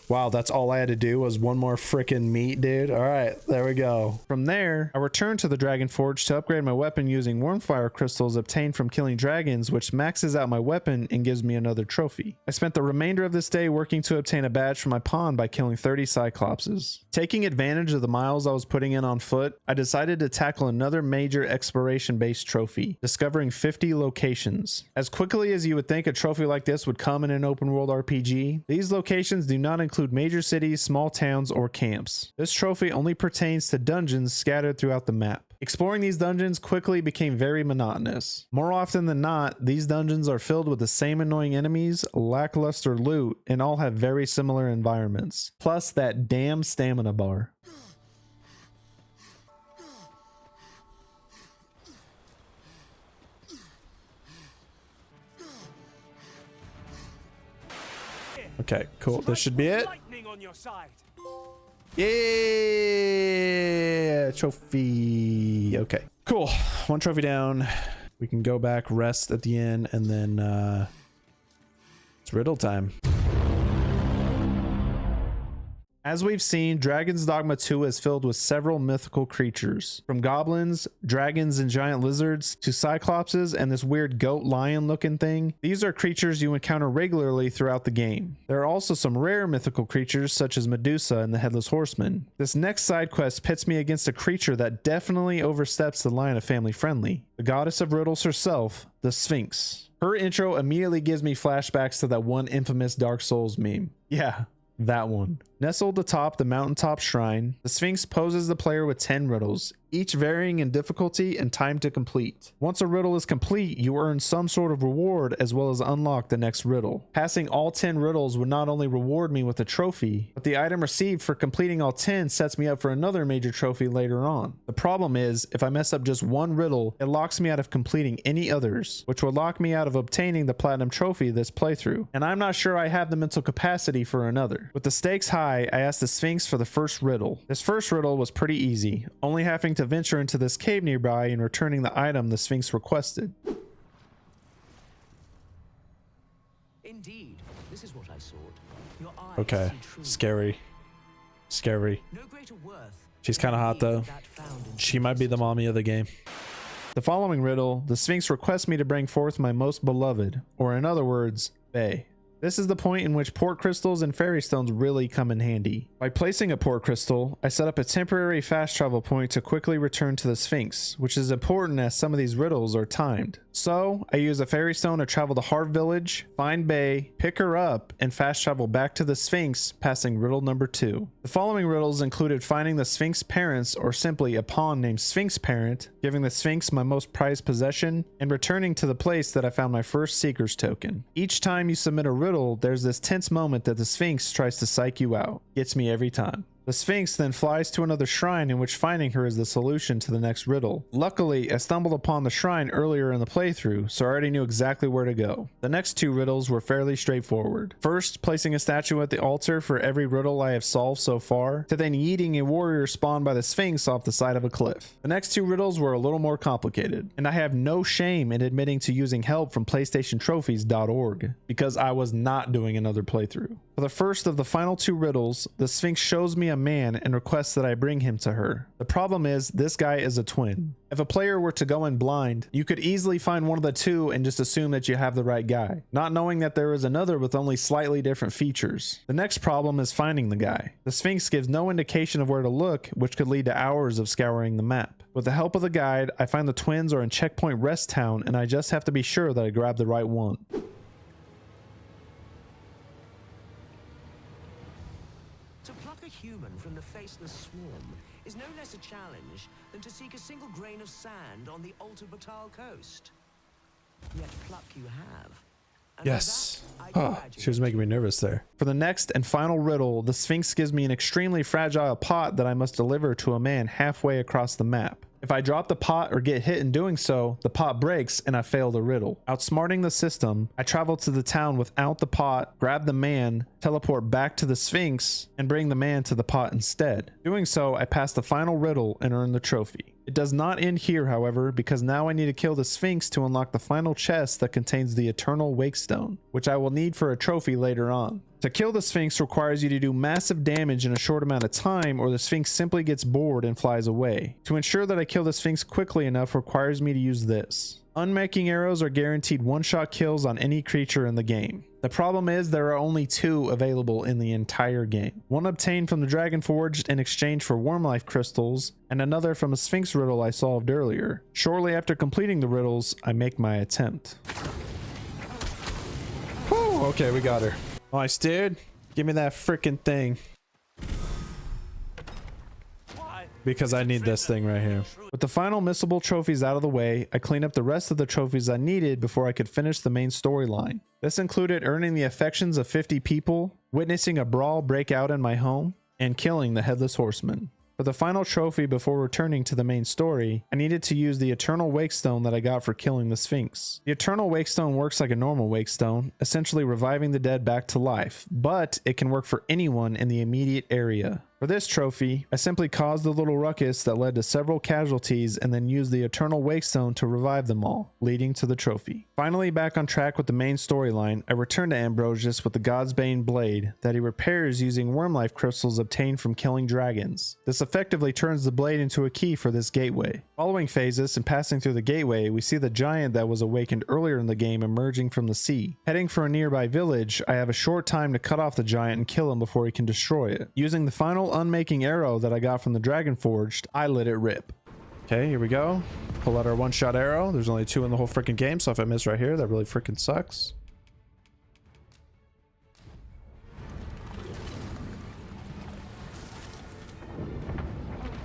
Speaker 1: Wow, that's all I had to do was one more freaking meat, dude. All right, there we go. From there, I returned to the Dragon Forge to upgrade my weapon using Wormfire crystals obtained from killing dragons, which maxes out my weapon and gives me another trophy. I spent the remainder of this day working to obtain a badge for my pawn by killing 30 Cyclopses. Taking advantage of the miles I was putting in on foot, I decided to tackle another major exploration-based trophy, discovering 50 locations. As quickly as you would think a trophy like this would come in an open world RPG, these locations do not include major cities, small towns, or camps. This trophy only pertains to dungeons scattered throughout the map. Exploring these dungeons quickly became very monotonous. More often than not, these dungeons are filled with the same annoying enemies, lackluster loot, and all have very similar environments. Plus that damn stamina bar. Okay, cool. This should be it. Yeah, trophy. Okay, cool. One trophy down. We can go back, rest at the end, and then it's riddle time. As we've seen, Dragon's Dogma 2 is filled with several mythical creatures, from goblins, dragons, and giant lizards to cyclopses and this weird goat lion looking thing. These are creatures you encounter regularly throughout the game. There are also some rare mythical creatures such as Medusa and the Headless Horseman. This next side quest pits me against a creature that definitely oversteps the line of family friendly, the goddess of riddles herself, the Sphinx. Her intro immediately gives me flashbacks to that one infamous Dark Souls meme. Yeah, that one. Nestled atop the mountaintop shrine, the Sphinx poses the player with 10 riddles, each varying in difficulty and time to complete. Once a riddle is complete, you earn some sort of reward as well as unlock the next riddle. Passing all 10 riddles would not only reward me with a trophy, but the item received for completing all 10 sets me up for another major trophy later on. The problem is, if I mess up just one riddle, it locks me out of completing any others, which would lock me out of obtaining the platinum trophy this playthrough, and I'm not sure I have the mental capacity for another. With the stakes high, I asked the Sphinx for the first riddle. This first riddle was pretty easy, only having to venture into this cave nearby and returning the item the Sphinx requested.
Speaker 4: Indeed, this is what I sought. Your eyes
Speaker 1: Okay,
Speaker 4: see truth.
Speaker 1: Scary.
Speaker 4: No greater worth
Speaker 1: She's kind of hot though.
Speaker 4: than that found in
Speaker 1: She might be the mommy of the game. The following riddle, the Sphinx requests me to bring forth my most beloved, or in other words, Bay. This is the point in which port crystals and fairy stones really come in handy. By placing a port crystal, I set up a temporary fast travel point to quickly return to the Sphinx, which is important as some of these riddles are timed. So, I use a fairy stone to travel to Harp Village, find Bay, pick her up, and fast travel back to the Sphinx, passing riddle number 2. The following riddles included finding the Sphinx parents, or simply a pawn named Sphinx Parent, giving the Sphinx my most prized possession, and returning to the place that I found my first Seeker's token. Each time you submit a riddle, there's this tense moment that the Sphinx tries to psych you out. Gets me every time. The Sphinx then flies to another shrine in which finding her is the solution to the next riddle. Luckily, I stumbled upon the shrine earlier in the playthrough, so I already knew exactly where to go. The next 2 riddles were fairly straightforward. First, placing a statue at the altar for every riddle I have solved so far, to then yeeting a warrior spawned by the Sphinx off the side of a cliff. The next 2 riddles were a little more complicated, and I have no shame in admitting to using help from PlayStationTrophies.org, because I was not doing another playthrough. For the first of the final 2 riddles, the Sphinx shows me a man and requests that I bring him to her. The problem is, this guy is a twin. If a player were to go in blind, you could easily find one of the 2 and just assume that you have the right guy, not knowing that there is another with only slightly different features. The next problem is finding the guy. The Sphinx gives no indication of where to look, which could lead to hours of scouring the map. With the help of the guide, I find the twins are in Checkpoint Rest Town, and I just have to be sure that I grab the right one.
Speaker 4: To pluck a human from the faceless swarm is no less a challenge than to seek a single grain of sand on the Alta Batal coast. Yet pluck you have. And
Speaker 1: Yes.
Speaker 4: for that, I
Speaker 1: She was
Speaker 4: congratulate
Speaker 1: making me nervous there. For the next and final riddle, the Sphinx gives me an extremely fragile pot that I must deliver to a man halfway across the map. If I drop the pot or get hit in doing so, the pot breaks and I fail the riddle. Outsmarting the system, I travel to the town without the pot, grab the man, teleport back to the Sphinx, and bring the man to the pot instead. Doing so, I pass the final riddle and earn the trophy. It does not end here, however, because now I need to kill the Sphinx to unlock the final chest that contains the Eternal Wakestone, which I will need for a trophy later on. To kill the Sphinx requires you to do massive damage in a short amount of time, or the Sphinx simply gets bored and flies away. To ensure that I kill the Sphinx quickly enough requires me to use this. Unmaking arrows are guaranteed one-shot kills on any creature in the game. The problem is there are only 2 available in the entire game. One obtained from the Dragon Forged in exchange for Worm Life crystals, and another from a Sphinx riddle I solved earlier. Shortly after completing the riddles, I make my attempt. Whew, okay, we got her. Nice, dude. Give me that freaking thing. Because I need this thing right here. With the final missable trophies out of the way, I cleaned up the rest of the trophies I needed before I could finish the main storyline. This included earning the affections of 50 people, witnessing a brawl break out in my home, and killing the Headless Horseman. For the final trophy before returning to the main story, I needed to use the Eternal Wakestone that I got for killing the Sphinx. The Eternal Wakestone works like a normal Wakestone, essentially reviving the dead back to life, but it can work for anyone in the immediate area. For this trophy, I simply caused a little ruckus that led to several casualties and then used the Eternal Wakestone to revive them all, leading to the trophy. Finally back on track with the main storyline, I return to Ambrosius with the God's Bane blade that he repairs using worm life crystals obtained from killing dragons. This effectively turns the blade into a key for this gateway. Following Phasis and passing through the gateway, we see the giant that was awakened earlier in the game emerging from the sea. Heading for a nearby village, I have a short time to cut off the giant and kill him before he can destroy it. Using the final unmaking arrow that I got from the Dragon Forged, I let it rip. Okay, here we go. Pull out our one-shot arrow. There's only 2 in the whole freaking game, so if I miss right here, that really freaking sucks.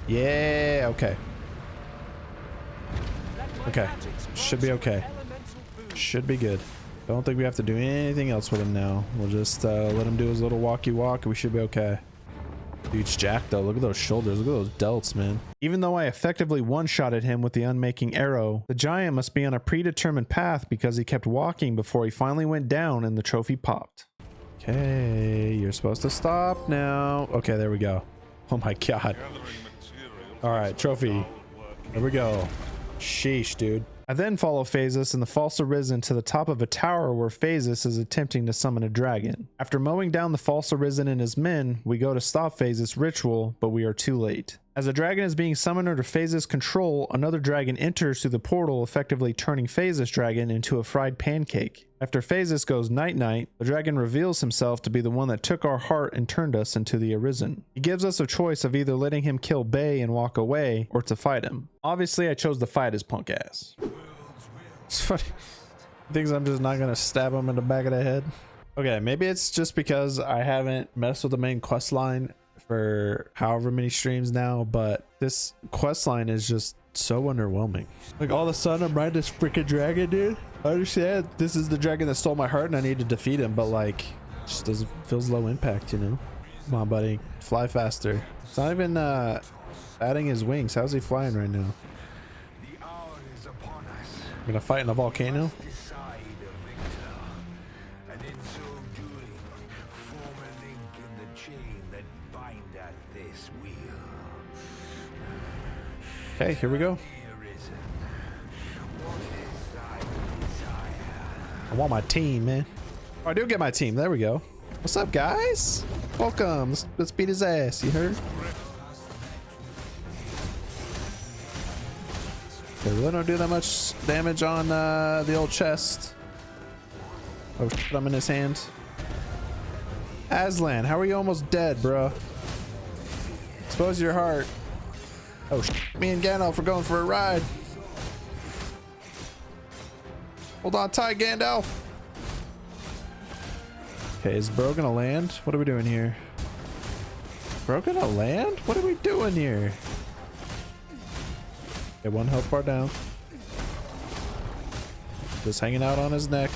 Speaker 1: Yeah, okay. Okay, should be okay. Should be good. Don't think we have to do anything else with him now. We'll just let him do his little walkie walk and we should be okay. Dude's jacked though. Look at those shoulders. Look at those delts, man. Even though I effectively one-shotted him with the unmaking arrow, the giant must be on a predetermined path because he kept walking before he finally went down and the trophy popped. Okay, you're supposed to stop now. Okay, there we go. Oh my god. All right, trophy. There we go. Sheesh, dude. I then follow Phasis and the False Arisen to the top of a tower where Phasis is attempting to summon a dragon. After mowing down the False Arisen and his men, we go to stop Phasis' ritual, but we are too late. As a dragon is being summoned under Phasis' control, another dragon enters through the portal, effectively turning Phasis' dragon into a fried pancake. After Phasis goes night-night, the dragon reveals himself to be the one that took our heart and turned us into the Arisen. He gives us a choice of either letting him kill Bay and walk away, or to fight him. Obviously, I chose to fight his punk ass. It's funny. He thinks I'm just not gonna stab him in the back of the head. Okay, maybe it's just because I haven't messed with the main quest line for however many streams now, but this quest line is just so underwhelming. Like all of a sudden I'm riding this freaking dragon, dude. I understand this is the dragon that stole my heart and I need to defeat him, but like just doesn't, feels low impact, you know. Come on, buddy, fly faster. It's not even adding his wings. How's he flying right now? I'm gonna fight in a volcano. Okay, here we go. I want my team, man. Oh, I do get my team. There we go. What's up, guys? Welcome. Let's beat his ass. You heard? They really don't do that much damage on the old chest. Oh shit, I'm in his hand. Aslan, how are you almost dead, bro? Expose your heart. Oh shit, me and Gandalf are going for a ride. Hold on tight, Gandalf. Okay, is bro gonna land? What are we doing here? Bro gonna land? What are we doing here? Okay, 1 health bar down. Just hanging out on his neck.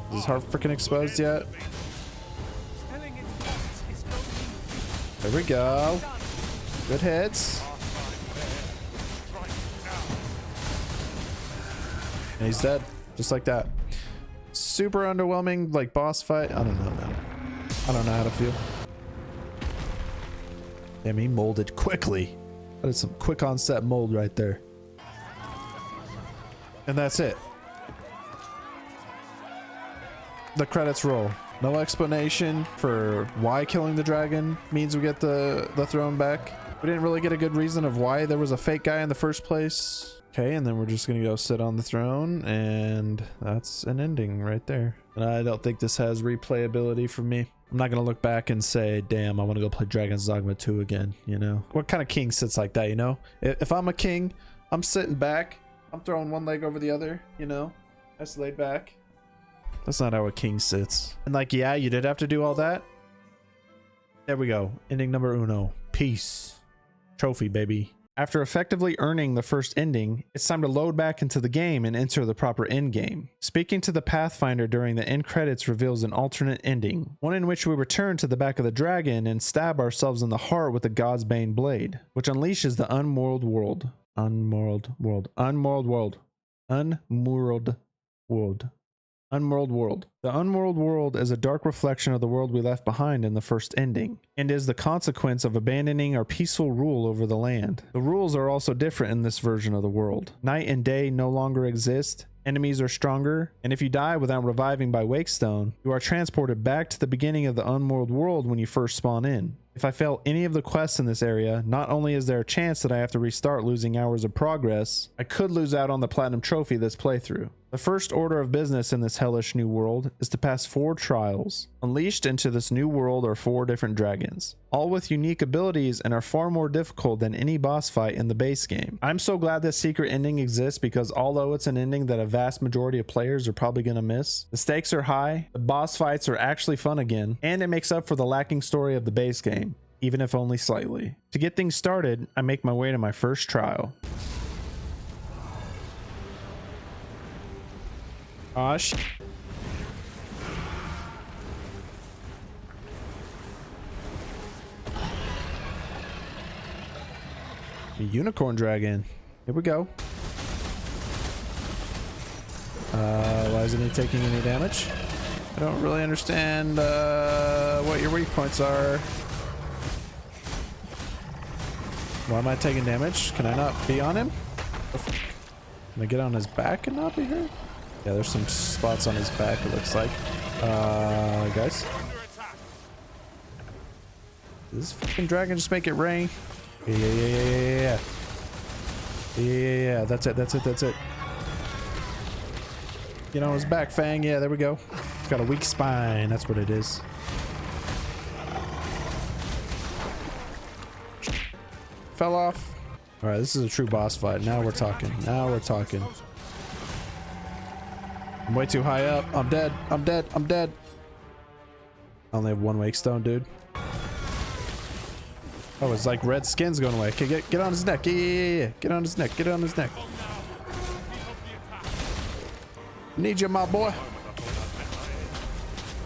Speaker 1: Is his heart freaking exposed yet? There we go. Good hits. And he's dead. Just like that. Super underwhelming, like boss fight. I don't know, man. I don't know how to feel. Damn, he molded quickly. That is some quick onset mold right there. And that's it. The credits roll. No explanation for why killing the dragon means we get the throne back. We didn't really get a good reason of why there was a fake guy in the first place. Okay, and then we're just gonna go sit on the throne, and that's an ending right there. And I don't think this has replayability for me. I'm not gonna look back and say, damn, I want to go play Dragon's Dogma 2 again, you know? What kind of king sits like that, you know? If I'm a king, I'm sitting back, I'm throwing one leg over the other, you know? That's laid back. That's not how a king sits. And like, yeah, you did have to do all that. There we go. Ending number 1. Peace. Trophy, baby. After effectively earning the first ending, it's time to load back into the game and enter the proper end game. Speaking to the Pathfinder during the end credits reveals an alternate ending, one in which we return to the back of the dragon and stab ourselves in the heart with the God's Bane blade, which unleashes the unmoored world. Unmoored world. Unmoored world. Unmoored world. Unworld World. The Unworld World is a dark reflection of the world we left behind in the first ending, and is the consequence of abandoning our peaceful rule over the land. The rules are also different in this version of the world. Night and day no longer exist, enemies are stronger, and if you die without reviving by Wakestone, you are transported back to the beginning of the Unworld World when you first spawn in. If I fail any of the quests in this area, not only is there a chance that I have to restart, losing hours of progress, I could lose out on the Platinum Trophy this playthrough. The first order of business in this hellish new world is to pass 4 trials. Unleashed into this new world are 4 different dragons, all with unique abilities and are far more difficult than any boss fight in the base game. I'm so glad this secret ending exists because although it's an ending that a vast majority of players are probably going to miss, the stakes are high, the boss fights are actually fun again, and it makes up for the lacking story of the base game, even if only slightly. To get things started, I make my way to my first trial. Aw, shit. A unicorn dragon. Here we go. Why isn't he taking any damage? I don't really understand what your weak points are. Why am I taking damage? Can I not be on him? Can I get on his back and not be hurt? Yeah, there's some spots on his back, it looks like. Guys. Does this fucking dragon just make it rain? Yeah. Yeah, that's it. Get on his back, Fang. Yeah, there we go. Got a weak spine, that's what it is. Fell off. Alright, this is a true boss fight. Now we're talking. I'm way too high up. I'm dead. I only have 1 Wakestone, dude. Oh, it's like red skin's going away. Okay, get on his neck. Yeah. Get on his neck. Need you, my boy.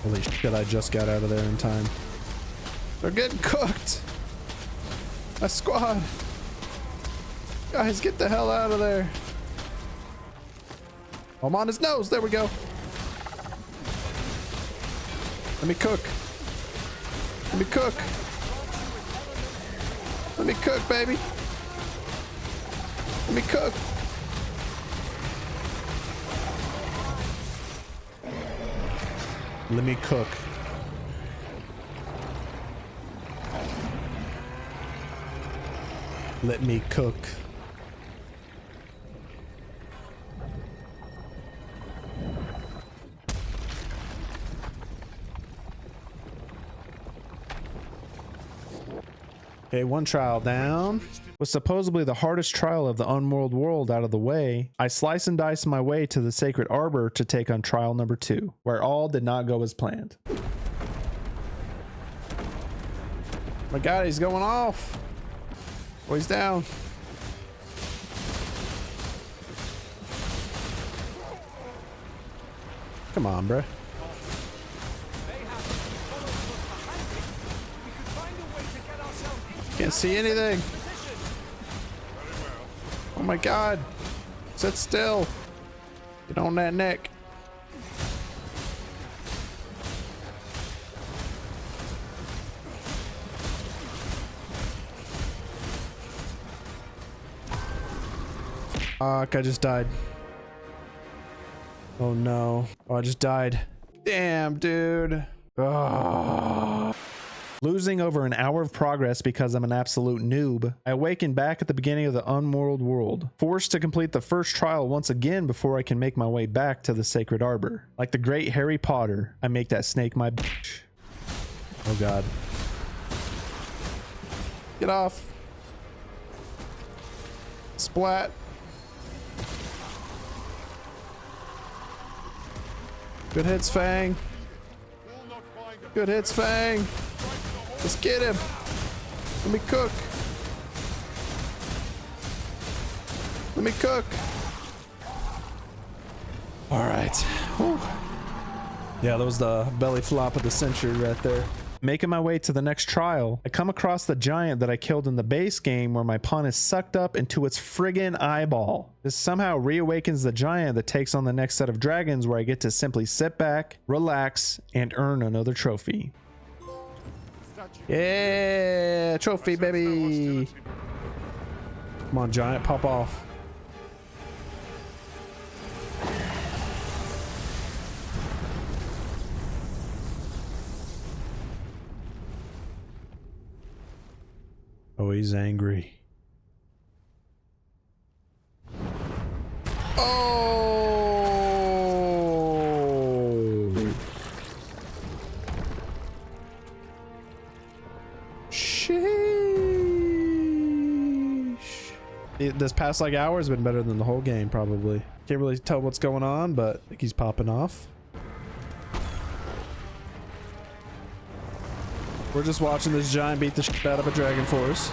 Speaker 1: Holy shit, I just got out of there in time. They're getting cooked. My squad. Guys, get the hell out of there. I'm on his nose. There we go. Let me cook, baby. Let me cook. Okay, 1 trial down. With supposedly the hardest trial of the Unworld World out of the way, I slice and dice my way to the Sacred Arbor to take on trial number 2, where all did not go as planned. My God, he's going off. Oh, he's down. Come on, bruh. Can't see anything. Oh my God. Sit still. Get on that neck. Fuck, I just died. Oh no. Oh, I just died. Damn, dude. Oh. Losing over an hour of progress because I'm an absolute noob, I awaken back at the beginning of the Unworld World, forced to complete the first trial once again before I can make my way back to the Sacred Arbor. Like the great Harry Potter, I make that snake my bitch. Oh God. Get off. Splat. Good hits, Fang. Good hits, Fang. Let's get him. Let me cook. All right. Whew. Yeah, that was the belly flop of the century right there. Making my way to the next trial, I come across the giant that I killed in the base game where my pawn is sucked up into its friggin' eyeball. This somehow reawakens the giant that takes on the next set of dragons where I get to simply sit back, relax, and earn another trophy. Yeah, trophy, baby. Come on, giant, pop off. Oh, he's angry. Oh! Sheesh. This past like hour has been better than the whole game, probably. Can't really tell what's going on, but I think he's popping off. We're just watching this giant beat the shit out of a dragon force.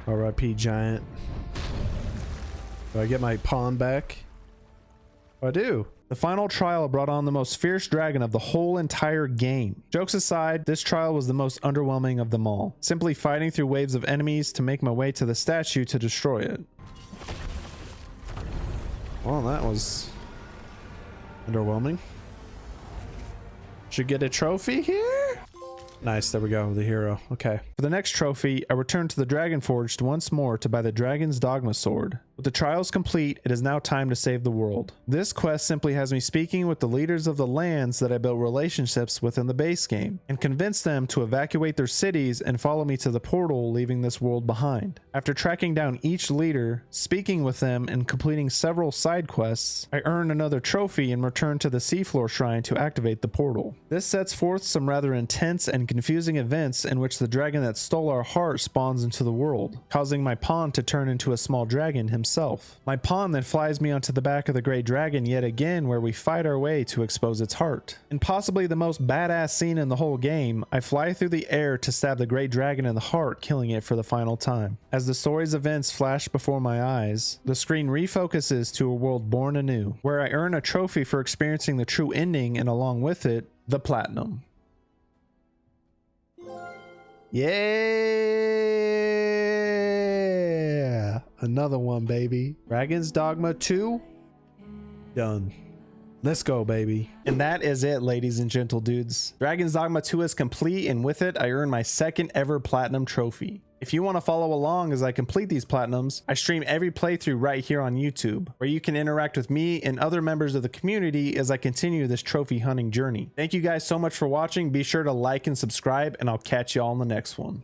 Speaker 1: RIP giant. Do I get my pawn back? I do. The final trial brought on the most fierce dragon of the whole entire game. Jokes aside, this trial was the most underwhelming of them all. Simply fighting through waves of enemies to make my way to the statue to destroy it. Well, that was underwhelming. Should get a trophy here? Nice, there we go, the hero. Okay. For the next trophy, I return to the Dragon Forged once more to buy the Dragon's Dogma sword. With the trials complete, it is now time to save the world. This quest simply has me speaking with the leaders of the lands that I built relationships with in the base game, and convince them to evacuate their cities and follow me to the portal, leaving this world behind. After tracking down each leader, speaking with them, and completing several side quests, I earn another trophy and return to the Seafloor Shrine to activate the portal. This sets forth some rather intense and confusing events in which the dragon that stole our heart spawns into the world, causing my pawn to turn into a small dragon himself. My pawn then flies me onto the back of the great dragon yet again, where we fight our way to expose its heart. In possibly the most badass scene in the whole game, I fly through the air to stab the great dragon in the heart, killing it for the final time. As the story's events flash before my eyes, the screen refocuses to a world born anew, where I earn a trophy for experiencing the true ending, and along with it, the platinum. Yeah, another one, baby. Dragon's Dogma 2 done. Let's go, baby. And that is it, ladies and gentle dudes. Dragon's Dogma 2 is complete, and with it I earn my second ever platinum trophy. If you want to follow along as I complete these platinums, I stream every playthrough right here on YouTube, where you can interact with me and other members of the community as I continue this trophy hunting journey. Thank you guys so much for watching. Be sure to like and subscribe, and I'll catch you all in the next one.